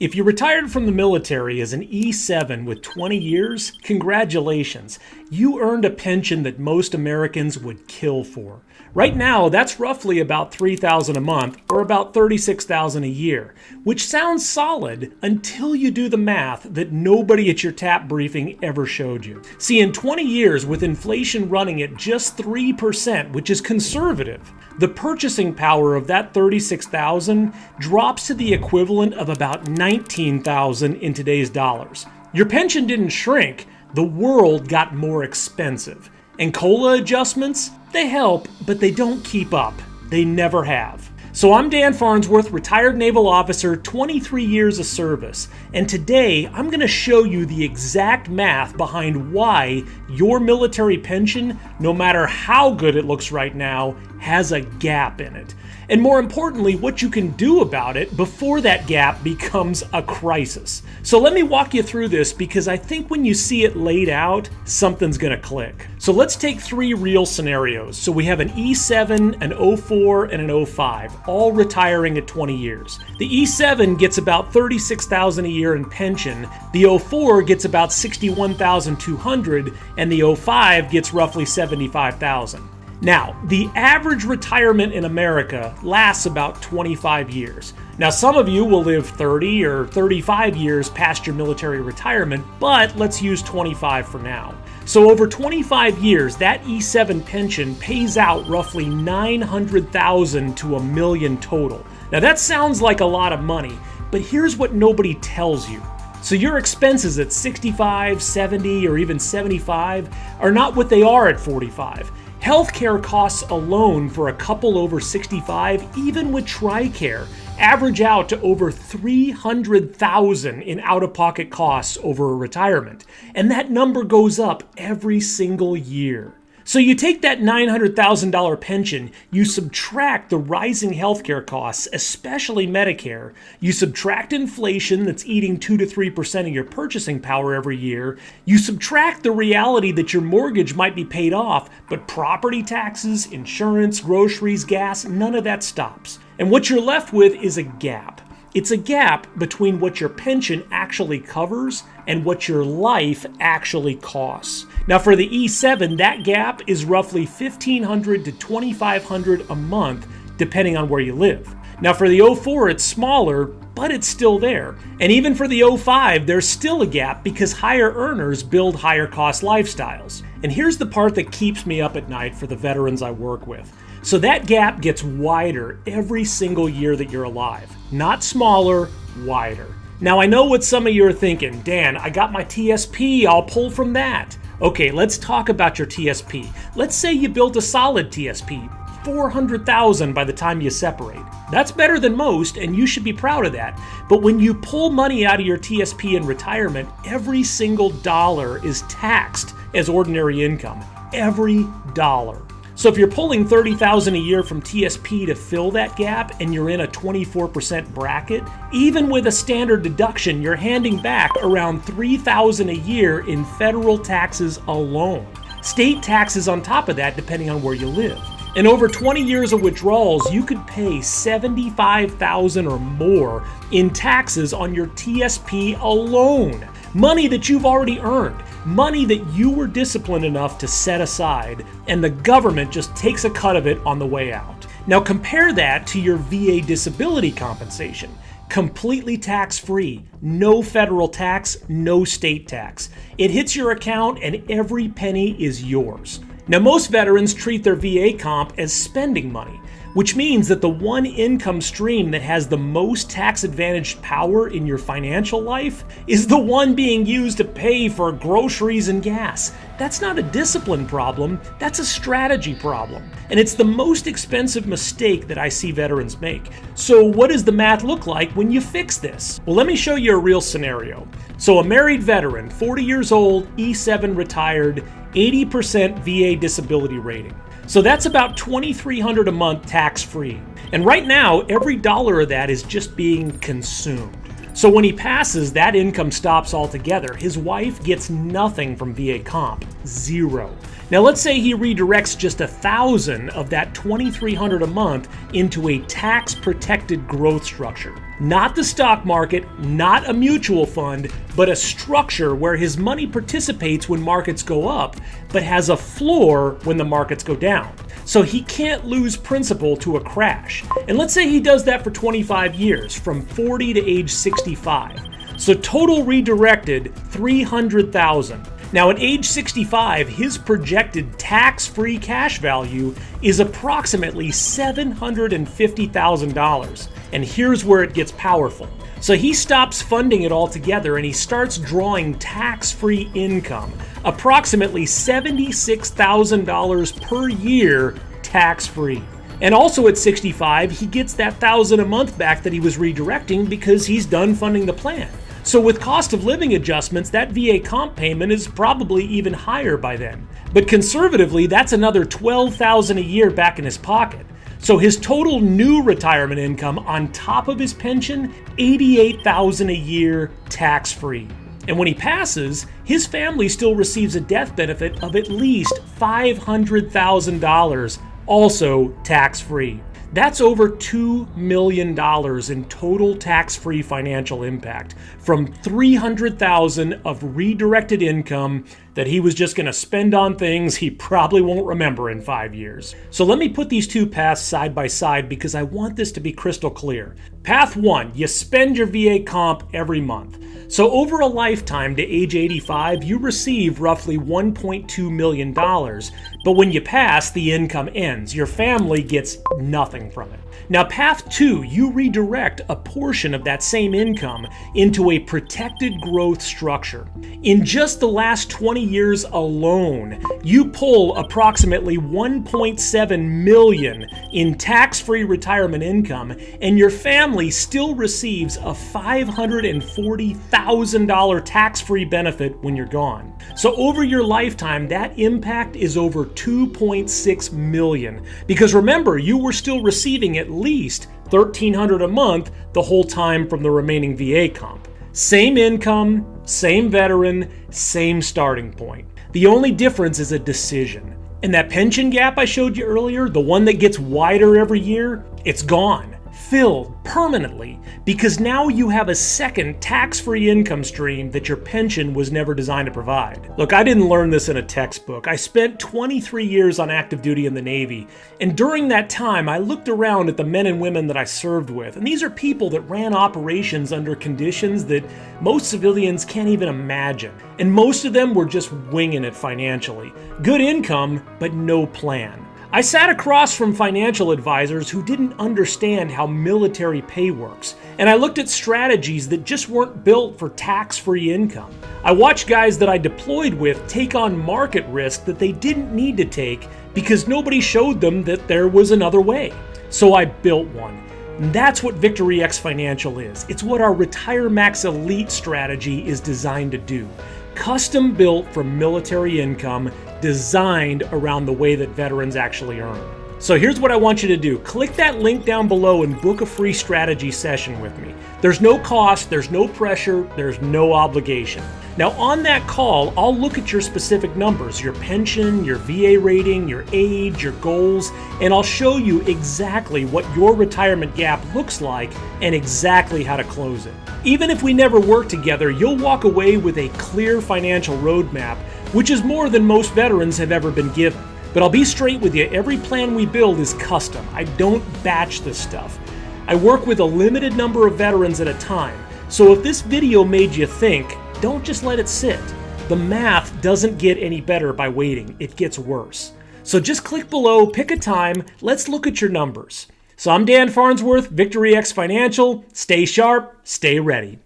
If you retired from the military as an E7 with 20 years, congratulations. You earned a pension that most Americans would kill for. Right now, that's roughly about $3,000 a month or about $36,000 a year, which sounds solid until you do the math that nobody at your TAP briefing ever showed you. See, in 20 years, with inflation running at just 3%, which is conservative, the purchasing power of that $36,000 drops to the equivalent of about $19,000 in today's dollars. Your pension didn't shrink, the world got more expensive. And COLA adjustments, they help, but they don't keep up. They never have. So I'm Dan Farnsworth, retired naval officer, 23 years of service. And today I'm going to show you the exact math behind why your military pension, no matter how good it looks right now, has a gap in it. And more importantly, what you can do about it before that gap becomes a crisis. So let me walk you through this because I think when you see it laid out, something's gonna click. So let's take three real scenarios. So we have an E7, an 04, and an 05, all retiring at 20 years. The E7 gets about $36,000 a year in pension, the 04 gets about $61,200, and the 05 gets roughly $75,000. Now, the average retirement in America lasts about 25 years. Now, some of you will live 30 or 35 years past your military retirement, but let's use 25 for now. So over 25 years, that E7 pension pays out roughly $900,000 to $1 million total. Now, that sounds like a lot of money, but here's what nobody tells you. So your expenses at 65, 70, or even 75 are not what they are at 45. Healthcare costs alone for a couple over 65, even with TRICARE, average out to over $300,000 in out-of-pocket costs over a retirement. And that number goes up every single year. So you take that $900,000 pension, you subtract the rising healthcare costs, especially Medicare, you subtract inflation that's eating 2 to 3% of your purchasing power every year, you subtract the reality that your mortgage might be paid off, but property taxes, insurance, groceries, gas, none of that stops. And what you're left with is a gap. It's a gap between what your pension actually covers and what your life actually costs. Now for the E7, that gap is roughly $1,500 to $2,500 a month, depending on where you live. Now for the 04, it's smaller, but it's still there. And even for the 05, there's still a gap because higher earners build higher cost lifestyles. And here's the part that keeps me up at night for the veterans I work with. So that gap gets wider every single year that you're alive. Not smaller, wider. Now I know what some of you are thinking. Dan, I got my TSP, I'll pull from that. Okay, let's talk about your TSP. Let's say you built a solid TSP, $400,000 by the time you separate. That's better than most, and you should be proud of that. But when you pull money out of your TSP in retirement, every single dollar is taxed as ordinary income. Every dollar. So if you're pulling $30,000 a year from TSP to fill that gap and you're in a 24% bracket, even with a standard deduction, you're handing back around $3,000 a year in federal taxes alone. State taxes on top of that, depending on where you live. And over 20 years of withdrawals, you could pay $75,000 or more in taxes on your TSP alone. Money that you've already earned. Money that you were disciplined enough to set aside, and the government just takes a cut of it on the way out. Now compare that to your VA disability compensation. Completely tax-free, no federal tax, no state tax. It hits your account and every penny is yours. Now most veterans treat their VA comp as spending money, which means that the one income stream that has the most tax-advantaged power in your financial life is the one being used to pay for groceries and gas. That's not a discipline problem, that's a strategy problem. And it's the most expensive mistake that I see veterans make. So what does the math look like when you fix this? Well, let me show you a real scenario. So a married veteran, 40 years old, E7 retired, 80% VA disability rating. So that's about $2,300 a month tax-free. And right now, every dollar of that is just being consumed. So when he passes, that income stops altogether. His wife gets nothing from VA comp, zero. Now let's say he redirects just $1,000 of that $2,300 a month into a tax-protected growth structure. Not the stock market, not a mutual fund, but a structure where his money participates when markets go up, but has a floor when the markets go down. So he can't lose principal to a crash. And let's say he does that for 25 years, from 40 to age 65. So total redirected, $300,000. Now at age 65, his projected tax-free cash value is approximately $750,000. And here's where it gets powerful. So he stops funding it altogether and he starts drawing tax-free income, approximately $76,000 per year tax-free. And also at 65, he gets that $1,000 a month back that he was redirecting because he's done funding the plan. So with cost of living adjustments, that VA comp payment is probably even higher by then. But conservatively, that's another $12,000 a year back in his pocket. So his total new retirement income on top of his pension, $88,000 a year tax-free. And when he passes, his family still receives a death benefit of at least $500,000, also tax-free. That's over $2 million in total tax-free financial impact from $300,000 of redirected income that he was just going to spend on things he probably won't remember in 5 years. So let me put these two paths side by side because I want this to be crystal clear. Path 1, you spend your VA comp every month. So over a lifetime to age 85, you receive roughly $1.2 million. But when you pass, the income ends. Your family gets nothing from it. Now, path 2, you redirect a portion of that same income into a protected growth structure. In just the last 20 years alone, you pull approximately $1.7 million in tax-free retirement income, and your family still receives a $540,000 tax-free benefit when you're gone. So over your lifetime, that impact is over $2.6 million. Because remember, you were still receiving at least $1,300 a month the whole time from the remaining VA comp. Same income, same veteran, same starting point. The only difference is a decision. And that pension gap I showed you earlier, the one that gets wider every year, it's gone. Filled permanently, because now you have a second tax-free income stream that your pension was never designed to provide. Look, I didn't learn this in a textbook. I spent 23 years on active duty in the Navy, and during that time I looked around at the men and women that I served with, and these are people that ran operations under conditions that most civilians can't even imagine. And most of them were just winging it financially. Good income, but no plan. I sat across from financial advisors who didn't understand how military pay works, and I looked at strategies that just weren't built for tax-free income. I watched guys that I deployed with take on market risk that they didn't need to take because nobody showed them that there was another way. So I built one. And that's what Victory X Financial is. It's what our RetireMax Elite strategy is designed to do. Custom built for military income, designed around the way that veterans actually earn. So here's what I want you to do. Click that link down below and book a free strategy session with me. There's no cost, there's no pressure, there's no obligation. Now on that call, I'll look at your specific numbers, your pension, your VA rating, your age, your goals, and I'll show you exactly what your retirement gap looks like and exactly how to close it. Even if we never work together, you'll walk away with a clear financial roadmap, which is more than most veterans have ever been given. But I'll be straight with you, every plan we build is custom. I don't batch this stuff. I work with a limited number of veterans at a time. So if this video made you think, don't just let it sit. The math doesn't get any better by waiting, it gets worse. So just click below, pick a time, let's look at your numbers. So I'm Dan Farnsworth, Victory X Financial. Stay sharp, stay ready.